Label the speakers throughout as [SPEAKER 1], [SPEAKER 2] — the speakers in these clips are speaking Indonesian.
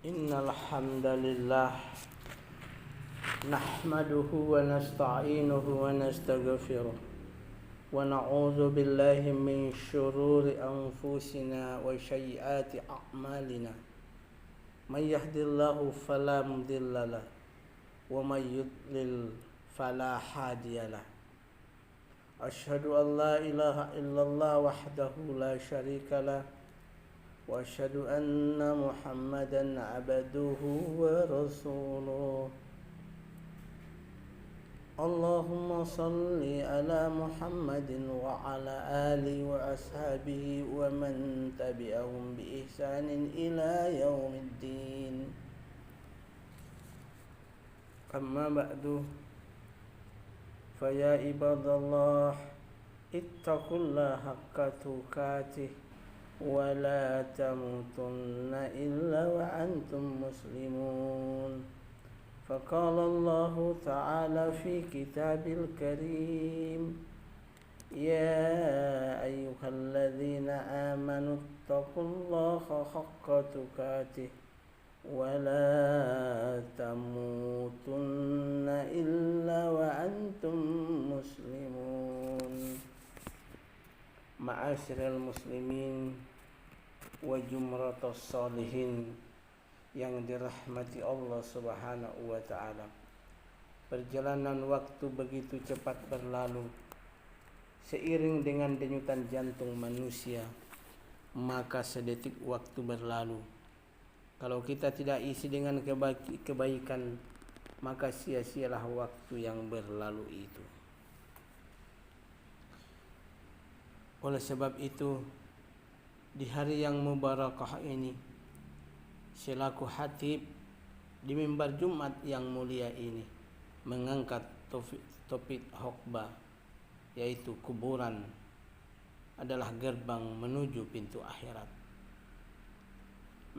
[SPEAKER 1] Innal hamdalillah nahmaduhu wa nasta'inuhu wa nastaghfiruh wa na'udzu billahi min syururi anfusina wa sayyiati a'malina. May yahdihillahu fala mudhillalah wa may yudlil fala hadiyalah. Asyhadu an la ilaha illallah wahdahu la syarikalah wa asyhadu anna Muhammadan abduhu wa rasuluh. Allahumma salli ala Muhammadin wa ala alihi wa ashabihi wa man tabi'ahum bi ihsanin ila yaumiddin. Amma ba'du, fa ya ibadallah ittaqullaha haqqa tuqatih wa la tamutunna illa wa antum muslimun. Faqala Allah ta'ala fi kitabil karim, ya ayyuhalladzina amanu ittaqullaha haqqa tuqatih wa la tamutunna illa wa antum muslimun. Ma'asyiral muslimin wa jumratus sholihin yang dirahmati Allah Subhanahu wa ta'ala. Perjalanan waktu begitu cepat berlalu. Seiring dengan denyutan jantung manusia, maka sedetik waktu berlalu. Kalau kita tidak isi dengan kebaikan, maka sia-sialah waktu yang berlalu itu. Oleh sebab itu, di hari yang mubarakah ini, selaku khatib di mimbar Jumat yang mulia ini, mengangkat topik khotbah, yaitu kuburan adalah gerbang menuju pintu akhirat.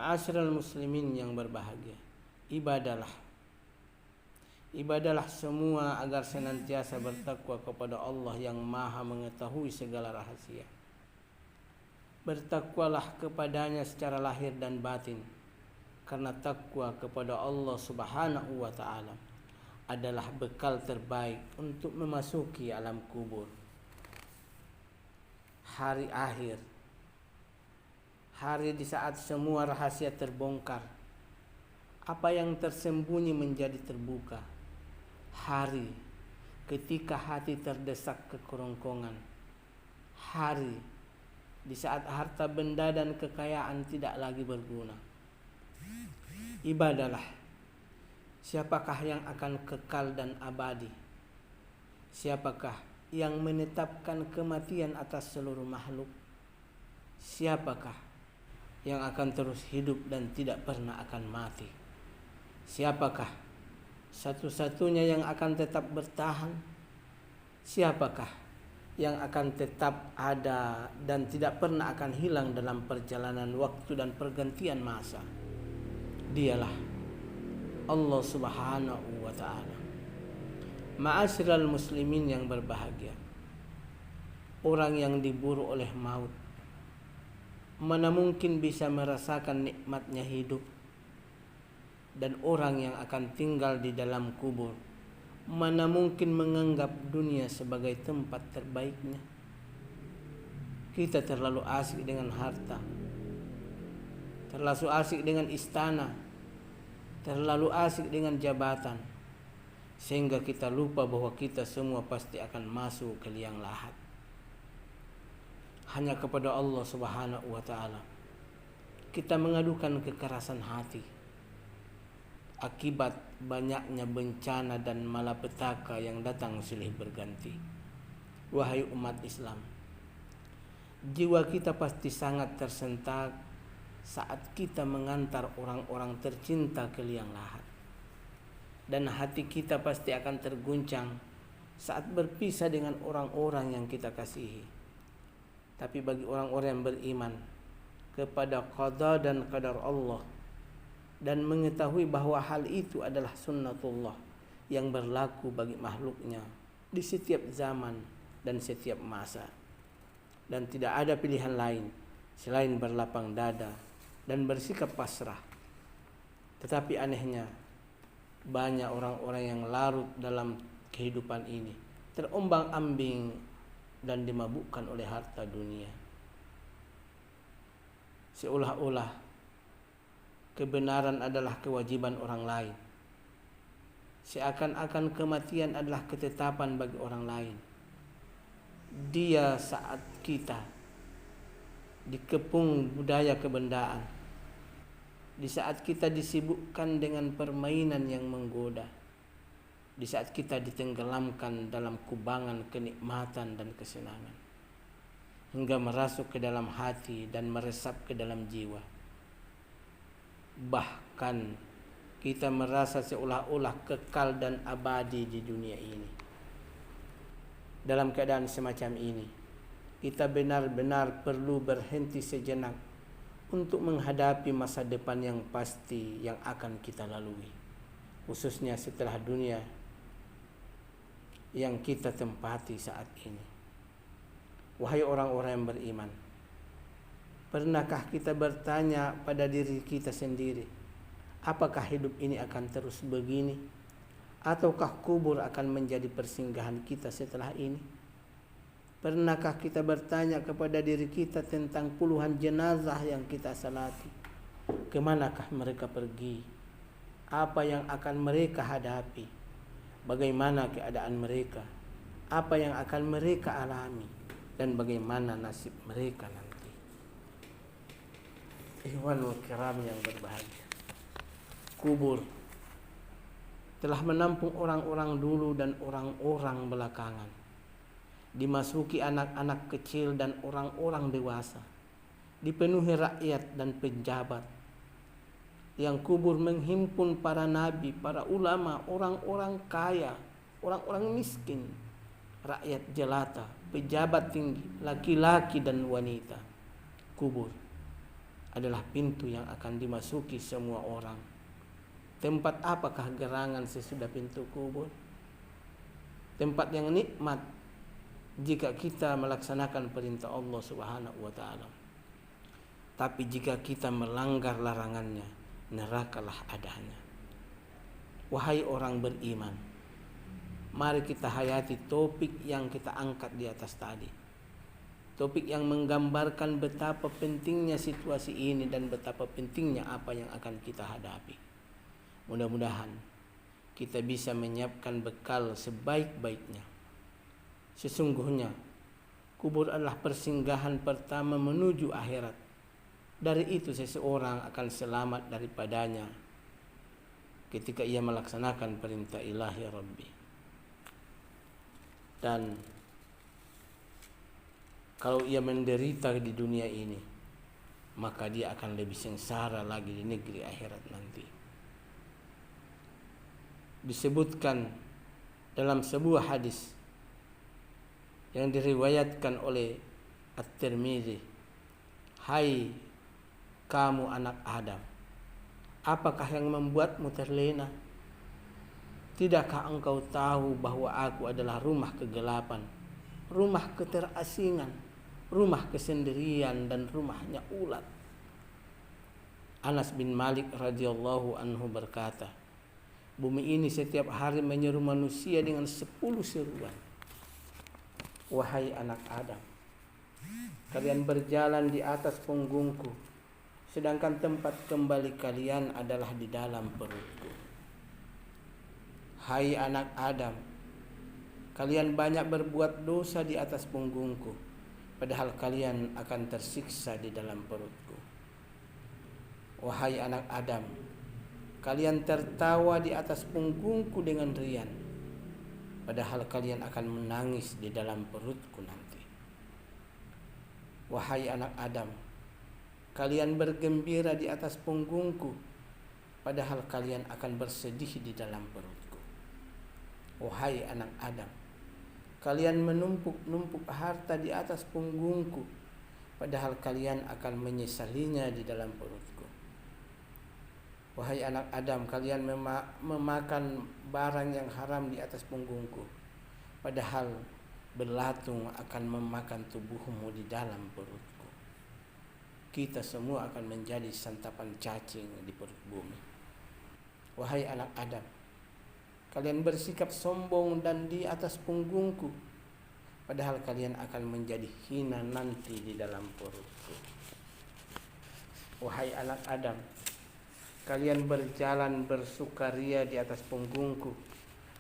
[SPEAKER 1] Ma'asyiral muslimin yang berbahagia, ibadalah semua agar senantiasa bertakwa kepada Allah yang Maha mengetahui segala rahasia. Bertakwalah kepadanya secara lahir dan batin, karena takwa kepada Allah Subhanahu wa ta'ala adalah bekal terbaik untuk memasuki alam kubur. Hari akhir, hari di saat semua rahasia terbongkar, apa yang tersembunyi menjadi terbuka. Hari ketika hati terdesak ke kerongkongan. Hari di saat harta benda dan kekayaan tidak lagi berguna. Ibadalah, siapakah yang akan kekal dan abadi? Siapakah yang menetapkan kematian atas seluruh makhluk? Siapakah yang akan terus hidup dan tidak pernah akan mati? Siapakah satu-satunya yang akan tetap bertahan? Siapakah yang akan tetap ada dan tidak pernah akan hilang dalam perjalanan waktu dan pergantian masa? Dialah Allah Subhanahu wa ta'ala. Ma'asyiral muslimin yang berbahagia, orang yang diburu oleh maut, mana mungkin bisa merasakan nikmatnya hidup? Dan orang yang akan tinggal di dalam kubur, mana mungkin menganggap dunia sebagai tempat terbaiknya? Kita terlalu asik dengan harta, terlalu asik dengan istana, terlalu asik dengan jabatan, sehingga kita lupa bahwa kita semua pasti akan masuk ke liang lahat. Hanya kepada Allah Subhanahu wa ta'ala kita mengadukan kekerasan hati akibat banyaknya bencana dan malapetaka yang datang silih berganti. Wahai umat Islam, jiwa kita pasti sangat tersentak saat kita mengantar orang-orang tercinta ke liang lahat. Dan hati kita pasti akan terguncang saat berpisah dengan orang-orang yang kita kasihi. Tapi bagi orang-orang yang beriman kepada qada dan qadar Allah dan mengetahui bahwa hal itu adalah sunnatullah yang berlaku bagi makhluknya di setiap zaman dan setiap masa, dan tidak ada pilihan lain selain berlapang dada dan bersikap pasrah. Tetapi anehnya, banyak orang-orang yang larut dalam kehidupan ini, terombang-ambing dan dimabukkan oleh harta dunia. Seolah-olah kebenaran adalah kewajiban orang lain. Seakan-akan kematian adalah ketetapan bagi orang lain. Dia saat kita dikepung budaya kebendaan, di saat kita disibukkan dengan permainan yang menggoda, di saat kita ditenggelamkan dalam kubangan kenikmatan dan kesenangan, hingga merasuk ke dalam hati dan meresap ke dalam jiwa. Bahkan kita merasa seolah-olah kekal dan abadi di dunia ini. Dalam keadaan semacam ini, kita benar-benar perlu berhenti sejenak untuk menghadapi masa depan yang pasti yang akan kita lalui, khususnya setelah dunia yang kita tempati saat ini. Wahai orang-orang yang beriman, pernahkah kita bertanya pada diri kita sendiri, apakah hidup ini akan terus begini? Ataukah kubur akan menjadi persinggahan kita setelah ini? Pernahkah kita bertanya kepada diri kita tentang puluhan jenazah yang kita salati? Kemanakah mereka pergi? Apa yang akan mereka hadapi? Bagaimana keadaan mereka? Apa yang akan mereka alami? Dan bagaimana nasib mereka nanti? Ikhwanul kiram yang berbahagia, kubur telah menampung orang-orang dulu dan orang-orang belakangan, dimasuki anak-anak kecil dan orang-orang dewasa, dipenuhi rakyat dan pejabat. Yang kubur menghimpun para nabi, para ulama, orang-orang kaya, orang-orang miskin, rakyat jelata, pejabat tinggi, laki-laki dan wanita. Kubur adalah pintu yang akan dimasuki semua orang. Tempat apakah gerangan sesudah pintu kubur? Tempat yang nikmat jika kita melaksanakan perintah Allah Subhanahu wa taala. Tapi jika kita melanggar larangannya, nerakalah adanya. Wahai orang beriman, mari kita hayati topik yang kita angkat di atas tadi. Topik yang menggambarkan betapa pentingnya situasi ini dan betapa pentingnya apa yang akan kita hadapi. Mudah-mudahan kita bisa menyiapkan bekal sebaik-baiknya. Sesungguhnya kubur adalah persinggahan pertama menuju akhirat. Dari itu seseorang akan selamat daripadanya ketika ia melaksanakan perintah ilahi Rabbi. Dan kalau ia menderita di dunia ini, maka dia akan lebih sengsara lagi di negeri akhirat nanti. Disebutkan dalam sebuah hadis yang diriwayatkan oleh At-Tirmidzi, hai kamu anak Adam, apakah yang membuatmu terlena? Tidakkah engkau tahu bahwa aku adalah rumah kegelapan, rumah keterasingan, rumah kesendirian, dan rumahnya ulat? Anas bin Malik radhiyallahu anhu berkata, bumi ini setiap hari menyeru manusia dengan 10 seruan. Wahai anak Adam, kalian berjalan di atas punggungku, sedangkan tempat kembali kalian adalah di dalam perutku. Hai anak Adam, kalian banyak berbuat dosa di atas punggungku, padahal kalian akan tersiksa di dalam perutku. Wahai anak Adam, kalian tertawa di atas punggungku dengan riang, padahal kalian akan menangis di dalam perutku nanti. Wahai anak Adam, kalian bergembira di atas punggungku, padahal kalian akan bersedih di dalam perutku. Wahai anak Adam, kalian menumpuk-numpuk harta di atas punggungku, padahal kalian akan menyesalinya di dalam perutku. Wahai anak Adam, kalian memakan barang yang haram di atas punggungku, padahal belatung akan memakan tubuhmu di dalam perutku. Kita semua akan menjadi santapan cacing di perut bumi. Wahai anak Adam, kalian bersikap sombong dan di atas punggungku, padahal kalian akan menjadi hina nanti di dalam perutku. Wahai anak Adam, kalian berjalan bersukaria di atas punggungku,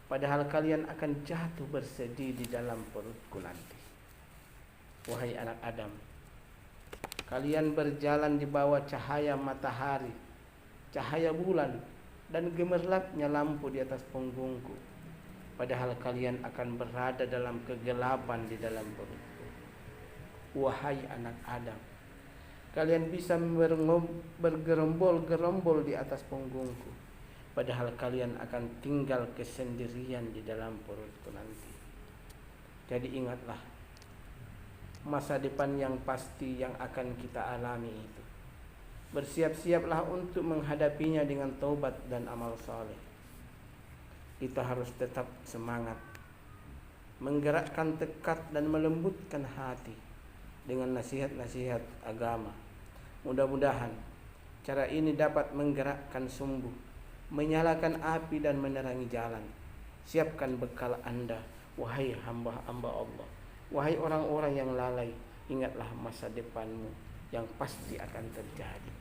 [SPEAKER 1] padahal kalian akan jatuh bersedih di dalam perutku nanti. Wahai anak Adam, kalian berjalan di bawah cahaya matahari, cahaya bulan, dan gemerlapnya lampu di atas punggungku, padahal kalian akan berada dalam kegelapan di dalam perutku. Wahai anak Adam, kalian bisa bergerombol-gerombol di atas punggungku, padahal kalian akan tinggal kesendirian di dalam perutku nanti. Jadi ingatlah masa depan yang pasti yang akan kita alami itu. Bersiap-siaplah untuk menghadapinya dengan taubat dan amal saleh. Kita harus tetap semangat, menggerakkan tekad dan melembutkan hati dengan nasihat-nasihat agama. Mudah-mudahan cara ini dapat menggerakkan sumbu, menyalakan api dan menerangi jalan. Siapkan bekal Anda, wahai hamba-hamba Allah. Wahai orang-orang yang lalai, ingatlah masa depanmu yang pasti akan terjadi.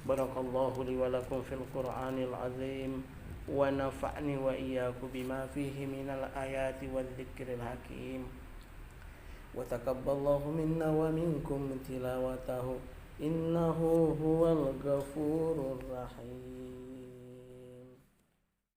[SPEAKER 1] Barakallahu li wa lakum fil Qur'anil azim wa nafa'ni wa iyyakum bima fihi minal ayati wal dzikril hakim. Wa taqabbalallahu minna wa minkum tilawatahu innahu huwal ghafurur rahim.